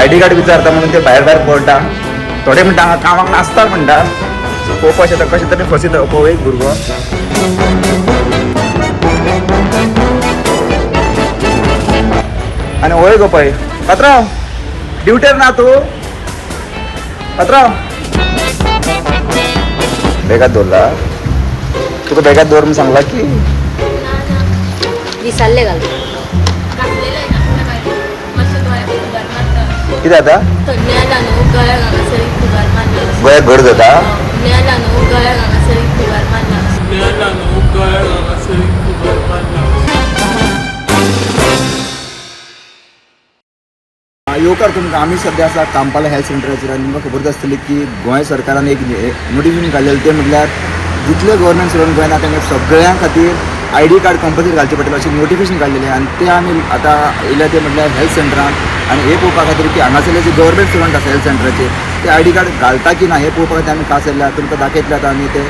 ID card विचारता म्हणून ते भायर भायर पळटा. थोडे म्हणटा हांगा कामाक नासता म्हणटा. सो पळोवपाक शकता कशें तरी फसिता पळय एक भुरगो. आनी वय गो पळय पात्रांव ड्युटेर ना तूं पात्रांव बेगात दवरला तुका बेगात दवर म्हणून सांगला की विसरले घाल कितें जाता गोंयाक घर जाता येवकार तुमकां आमी सध्या आसा कांपाला हेल्थ सेंटराचेर आनी तुमकां खबर आसतली की गोंय सरकारान एक नोटिफिकेशन काडलेलें तें म्हटल्यार जितले गव्हर्मेंट स्टुडंट गोंयांत आसा तांकां सगळ्यां खातीर ID कार्ड कंपल्सरी घालचें पडटलें अशें नोटिफिकेशन काडलेलें आनी तें आमी आतां येयल्या तें म्हटल्यार हेल्थ सेंटरान आनी हें पळोवपा खातीर की हांगासरले जे गव्हर्मेंट स्टुडंट आसा हेल्थ सेंटराचेर ते ID कार्ड घालता की ना हें पळोवपा खातीर आमी खास येयल्या तुमकां दाखयतले आतां आमी ते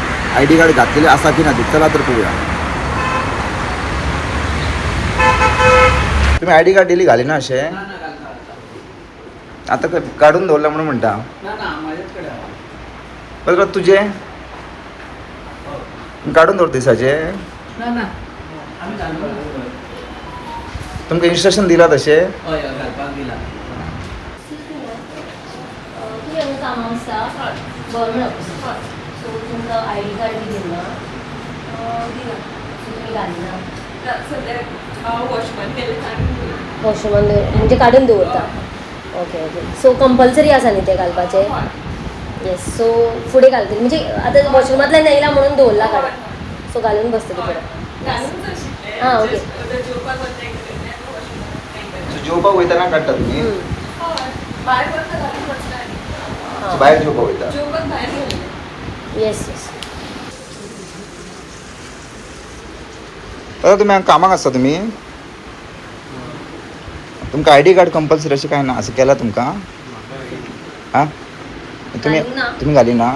ID कार्ड घातलेले आसा की ना ते चला तर पळोवया. तुमी ID कार्ड डेली घालिना अशें आतां काडून दवरला म्हणून म्हणटा बरं तुजें काडून दवर दिसाचें तुमकां इन्स्ट्रक्शन दिला तशें वॉशरूमान म्हणजे काडून दवरता. ओके ओके सो कंपल्सरी आसा न्ही तें घालपाचें. येस सो फुडें घालतली म्हणजे आतां वॉशरूमांतल्यान येयला म्हणून दवरला काडून सो घालून बसतली फुडें. हां ओके जेवपाक वयताना काडटा तुमी भायर जेवपाक वयता. येस येस दादा तुमी हांगा कामाक आसता तुमी तुमकां ID कार्ड कंपल्सरी अशें कांय ना असं केला तुमकां हां तुमी तुमी घाली ना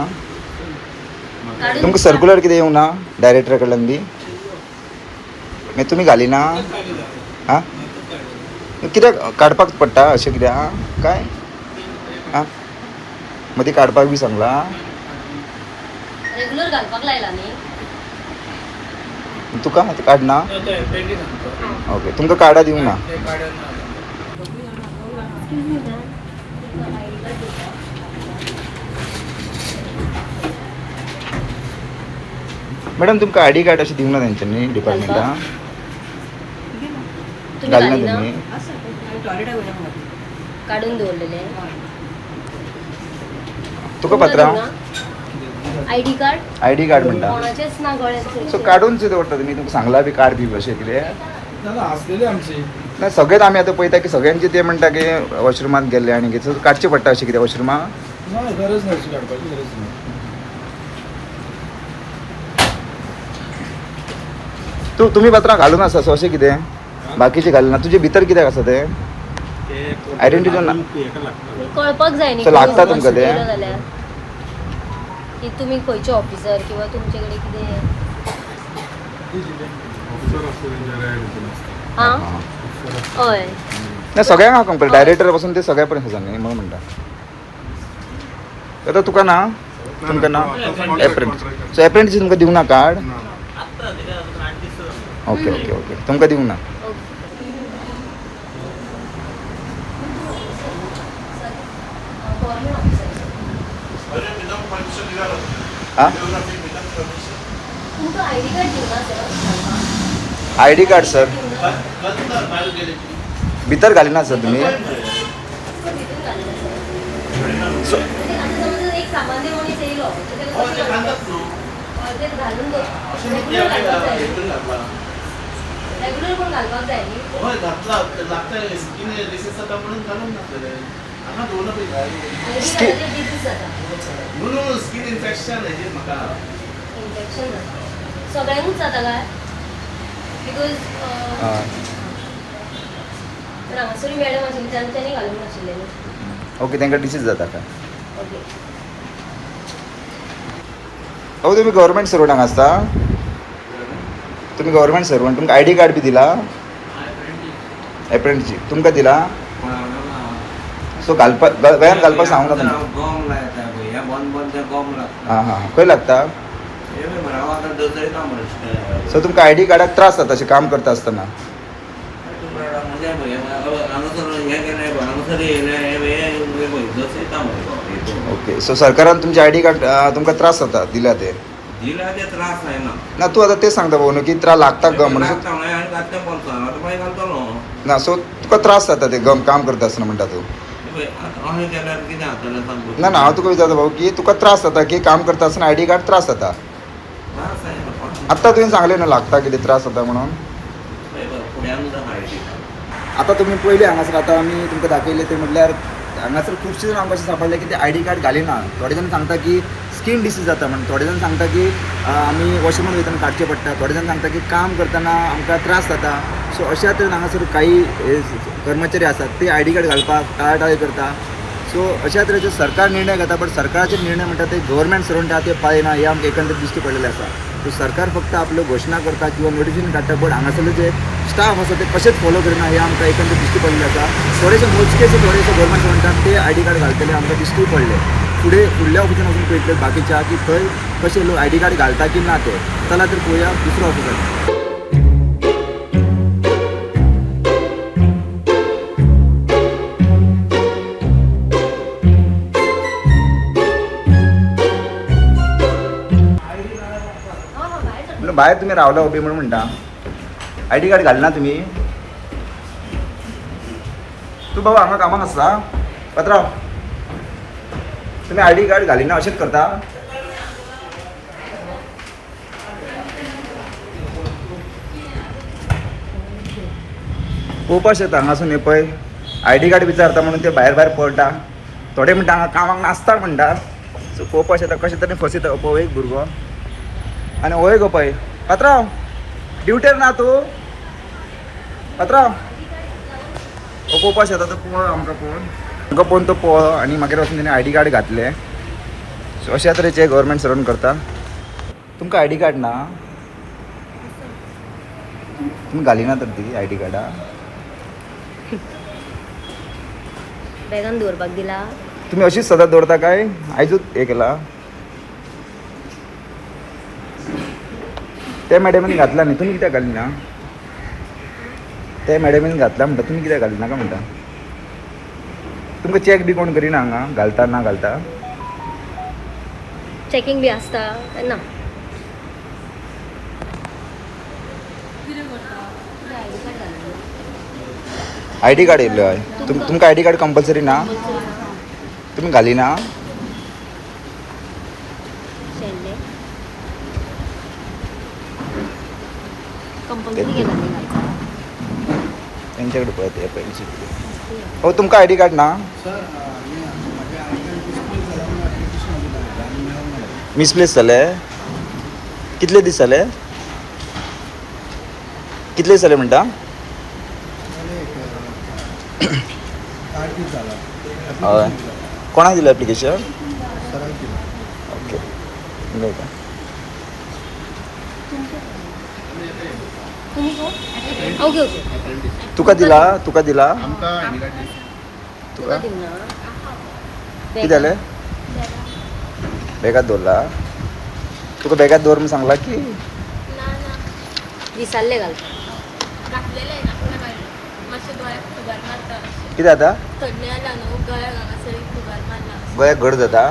तुमकां सर्क्युलर कितें येवंक ना डायरेक्टरा कडल्यान बी मागीर तुमी घाली ना हां कित्याक काडपाक पडटा अशें कित्याक काय हां मदीं काडपाक बी सांगला रेगुलर घालपाक लायला न्ही तुका कार्ड ना ओके तुमकां कार्डा दिवंक ना मॅडम तुमकां ID कार्ड अशें दिवंक ना तेंच्यांनी डिपार्टमेंटान घालिना तुमी काडून दवरलेले तुका पात्रांव ID कार्ड ID कार्ड म्हणटा कोणाचेच ना गळ्यात सो काडूनच दवरता तुमी तुमकां सांगला बी कार्ड बी अशें कितें आसलेली आमची ना सगळेच आमी आतां पळयता की सगळ्यांचे ते म्हणटा की वॉशरुमांत गेल्ले आनी कितें काडचें पडटा अशें कितें वॉशरुमां ना गरज ना अशी काडपाची गरज ना तुमी पात्रां घालून आसा सो अशें कितें बाकीचे घालना तुजे भितर कित्याक आसा तें आयडेंटिटी ना कळपाक जाय न्ही सो लागता तुमकां तें जाल्यार की तुमी खंयचे ऑफिसर किंवा तुमचे कडेन कितें हां हय ना सगळ्यांक हांव कंप्लेट डायरेक्टर पासून ते सगळ्या पर्यंत आसा न्ही म्हणून म्हणटा आतां तुका ना तुमकां ना एप्रेंटीस सो एप्रेंटीस तुमकां दिवंक ना कार्ड ओके ओके ओके तुमकां दिवंक ना हां ID कार्ड सर भितर घालिना सर तुमी रेगुलर कोण घालपाक जाय न्ही होय घातला लागता स्किन डिसीज जाता म्हणून घालून घातलेले हांगा दोन पळय डिसीज जाता म्हणून स्किन इन्फेक्शन हेजेर म्हाका इन्फेक्शन जाता सगळ्यांकूच जाता काय बिकॉज हांगासर मॅडम आशिल्ली तांच्यांनी घालूंक नाशिल्लें न्ही ओके तांकां डिसीज जाता काय ओके हो तुमी गव्हर्मेंट सर्वंट हांगा आसता तुमी गव्हर्मेंट सर्वंट तुमकां ID कार्ड बी दिला एप्रेंटीस तुमकां दिला सो घालपाक गोंयान घालपाक सांगू ना तुमी गॉम लायता पळय ह्या बंद बंद त्या गॉम लागता हां हां खंय लागता हे पळय हांव आतां दसयता मरे सो तुमकां ID कार्डाक त्रास जाता अशें काम करता आसतना म्हणजे पळय हांगासर हें केलें पळय हांगासर येयलें हे पळय दसयता मरे ओके सो सरकारान तुमचे ID कार्ड तुमकां त्रास जाता दिल्या ते दिल्या ते त्रास जायना ना तूं आतां तें सांगता भाऊ न्हू की त्रास लागता गम म्हणून लागता म्हणून हांवें घातलें 500 आतां मागीर घालतलो ना सो तुका त्रास जाता ते गम काम करता आसतना म्हणटा तूं अशें केल्यार कितें जातलें सांग ना ना हांव तुका विचारता भाऊ की तुका त्रास जाता की काम करता आसतना ID कार्ड त्रास जाता त्रास जायना आत्तां तुवें सांगलें न्हू लागता कितें त्रास जाता म्हणून फुड्यान सुद्दां आयडी आतां तुमी पयलीं हांगासर आतां आमी तुमकां दाखयलें तें म्हटल्यार हांगासर खुबशे जाण आमकां अशें सापडलें की ते ID कार्ड घालिना थोडे जाण सांगता की स्कीन डिसीज जाता म्हणून थोडे जाण सांगता की आमी वॉशरूमान वयतना काडचें पडटा थोडे जाण सांगता की काम करतना आमकां त्रास जाता सो अशा तरेन हांगासर काही कर्मचारी आसात ते ID कार्ड घालपाक टाळटाळ करता सो अशा तरेचे सरकार निर्णय घेता बट सरकाराचे निर्णय म्हणटा ते गव्हर्मेंट सर्वंट आहा ते पाळना हे आमकां एकंदरीत दिश्टी पडलेलें आसा सो सरकार फक्त आपल्यो घोशणा करता किंवा नोटिफिकेशन काडटा बट हांगासरले जे स्टाफ आसा ते कशेंच फॉलो करना हे आमकां एकंदरीत दिश्टी पडलेलें आसा थोडेशे मोजकेशे थोडेशे गव्हर्मेंट सर्वंटाक ते ID कार्ड घालतले आमकां दिश्टी पडले फुडल्या ऑफिसान वचून पळयतले बाकीच्या की थंय कशे लोक ID कार्ड घालता की ना ते चला तर पळोवया दुसऱ्या ऑफिसान भायर तुमी रावला उबी म्हणून म्हणटा ID कार्ड घालना तुमी तूं बाबा हांगा कामाक आसा पात्रांव तुमी ID कार्ड घालिना अशेंच करता पळोवपा शकता हांगासून हे पळय ID कार्ड विचारता म्हणून ते भायर भायर पळटा थोडे म्हणटा हांगा कामाक नासता म्हणटा सो पळोवपा शकता कशें तरेन फसयता पळय एक भुरगो आनी होय गो पळय पात्रांव ड्युटेर ना तूं पात्रांव हो पळोवपा शकता तो पळय आमकां पळोवन तो पळो आनी मागीर वचून तेणें ID कार्ड घातलें सो अशा तरेचे गव्हर्मेंट सर्वंट करता तुमकां ID कार्ड ना तुमी घालिना तर ती ID कार्डा बॅगान दवरपाक दिला तुमी अशीच सदांच दवरता काय आयजूच हे केला त्या मॅडमीन घातला न्ही तुमी कित्याक घालिना त्या मॅडमीन घातला म्हणटा तुमी कित्याक घालिना काय म्हणटा तुमकां चॅक बी कोण करिना हांगा घालता ना घालता चॅकिंग बी आसता ना ID कार्ड येयल्लो हय तुमकां ID कार्ड कंपल्सरी ना तुमी घालिना शेंडे कंपल्सरी केला न्ही घालपाक तेंच्याकडे पळय ते पयलींची हो तुमकां ID कार्ड ना सर म्हाका एप्लिकेशन दिलें आनी मेळूंक मिसप्लेस जाले कितले दीस जाले कितले दीस जाले म्हणटा ना 8 दीस जाला हय कोणाक दिलें एप्लिकेशन सराक दिलें ओके उलयता तुम्ही कोण ओके ओके तुका दिला आमकां आयडी कार्ड दिलें तुका दिना कितें जालें बॅगात दवरला तुका बॅगात दवर म्हणून सांगला की विसारले घालता घातलेले ना कोणा घालले मातशें दोळ्याक फुगार मारता कितें जाता थंडी आला न्हू गळ्याक हांगासर फुगार मारला गोंयाक घड जाता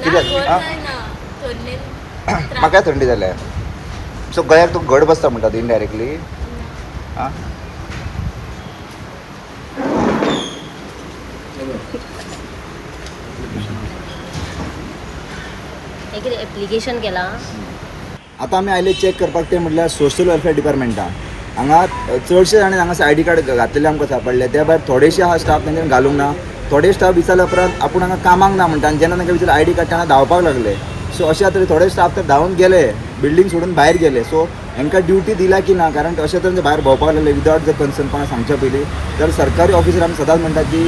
कितें ना आं? जायना थंडेन म्हाका थंडी जाल्या सो गोंयाक तुका घड बसता म्हणटा इनडायरेक्टली आं एक एप्लिकेशन केला आतां आमी आयले चॅक करपाक ते म्हटल्यार सोशल वेलफेअर डिपार्टमेंटान हांगा चडशे जाणी हांगासर ID कार्ड घातलेले आमकां सापडले त्या भायर थोडेशे आहा स्टाफ तेंच्यानी घालूंक ना थोडे स्टाफ विचारल्या उपरांत आपूण हांगा कामाक ना म्हणटा आनी जेन्ना तांकां विचारलें ID कार्ड तेन्ना धांवपाक लागले सो अशा तरेन थोडे स्टाफ तर धांवन गेले बिल्डींग सोडून भायर गेले सो हांकां ड्युटी दिला की ना कारण अशे तरेन ते भायर भोंवपाक लागले विदावट द कन्सर्न कोणा सांगच्या पयलीं तर सरकारी ऑफिसर आमी सदांच म्हणटा की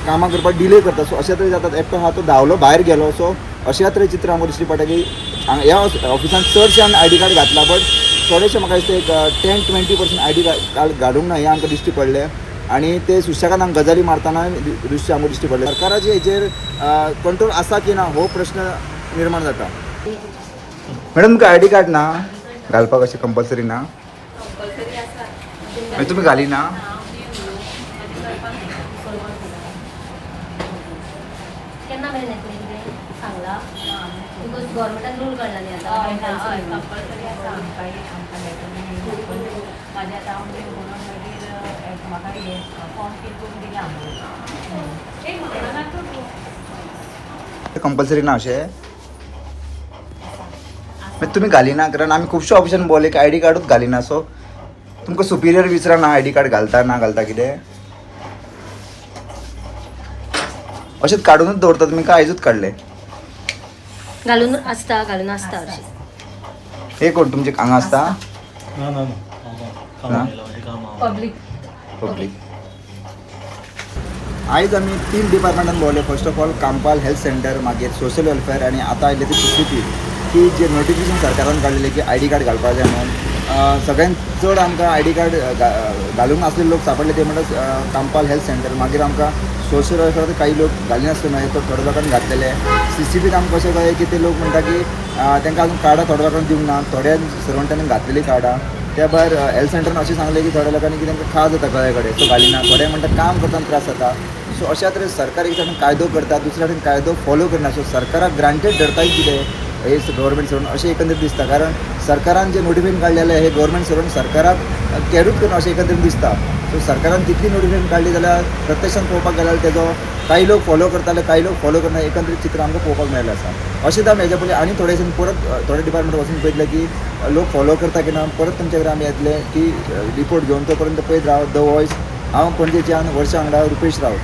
कामां करपाक डिले करता सो अशा तरेन जाता एकटो आहा तो धांवलो भायर गेलो सो अशा तरेन चित्र आमकां दिश्टी पडटा की ह्या ऑफिसान चडशे आमी ID कार्ड घातला बट थोडेशे म्हाका दिसता एक 10-20% ID कार्ड घालूंक ना हें आमकां दिश्टी पडलें आणि ते सुशेगाद गजाली मारताना दृश्य आमकां दिश्टी पडले. सरकाराचे हेचेर कंट्रोल आसा की ना हो प्रश्न निर्माण जाता. मॅडम तुमकां आय डी कार्ड ना घालपाक अशें कंपल्सरी ना मागीर तुमी घाली ना. केन्ना मेरेन येतलें कितें सांगला बिकॉज गव्हर्मेंटान रूल काडला न्ही आतां कंपल्सरी आसा आमकां आमकां लेटर माझ्या आतां हांव म्हणून मागीर म्हाका हे फॉर्म फिल करून दिला कंपल्सरी ना अशें मागीर तुमी घाली ना कारण आमी खुबशे ऑप्शन बोले की आय डी कार्डूच घाली ना. सो तुमकां सुपिरियर विचारा ना आय डी कार्ड घालता ना घालता कितें अशेंच काडूनच दवरता तुमी काय आयजूच काडले. घालून आसता अशें. हे कोण तुमचे हांगा आसता ना पब्लीक पब्लीक. आयज आमी 3 डिपार्टमेंटान भोंवले. फर्स्ट ऑफ ऑल कांपाल हेल्थ सेंटर मागीर सोशल वेलफेअर आनी आतां आयले ती CCP की जे नोटिफिकेशन सरकारान काडलेलें की आय डी कार्ड घालपाक जाय म्हणून. सगळ्यांत चड आमकां आय डी कार्ड घालूंक नासलेले लोक सांपडले ते म्हणल्यार कांपाल हेल्थ सेंटर. मागीर आमकां सोशल वेलफेअर काही लोक घाली नासले मागीर तो थोड्या लोकांनी घातलेले. CCPत आमकां कशें कळ्ळें की ते लोक म्हणटा की तांकां आजून कार्डां थोड्या लोकांक दिवंक ना. थोड्या सर्वंटांनी घातलेलीं कार्डां. त्या भायर हेल्थ सेंटरान अशें सांगलें की थोड्या लोकांनी की तांकां खाज जाता गळे कडेन सो घालिना. थोडे म्हणटा काम करतना त्रास जाता. सो अशा तरेन सरकार एक सायडीन कायदो करता दुसऱ्या सायडीन कायदो फॉलो करना. सो सरकाराक ग्रांटेड धरताय कितें हे गव्हर्मेंट सर्वंट अशें एकंदरीत दिसता. कारण सरकारान जे नोटिफिकेशन काडलेलें हे गव्हर्मेंट सर्वंट सरकाराक कॅरूच करना अशें एकंदरीत दिसता. सो सरकारान तितली नोटिफिकेशन काडली जाल्यार प्रत्यक्षान पळोवपाक गेल्यार तेजो काही लोक फॉलो करताले काही लोक फॉलो करना एकंदरीत चित्र आमकां पळोवपाक मेळिल्लें आसा. अशेंच आमी हेज्या पयलीं आनी थोडे दिसांनी परत थोडे डिपार्टमेंट वचून पळयतले की लोक फॉलो करता की ना. परत तुमचे कडेन आमी येतले की रिपोर्ट घेवन तो पर्यंत पळयत राव. द वॉयस हांव पणजेच्यान वर्षा वांगडा रुपेश रावत.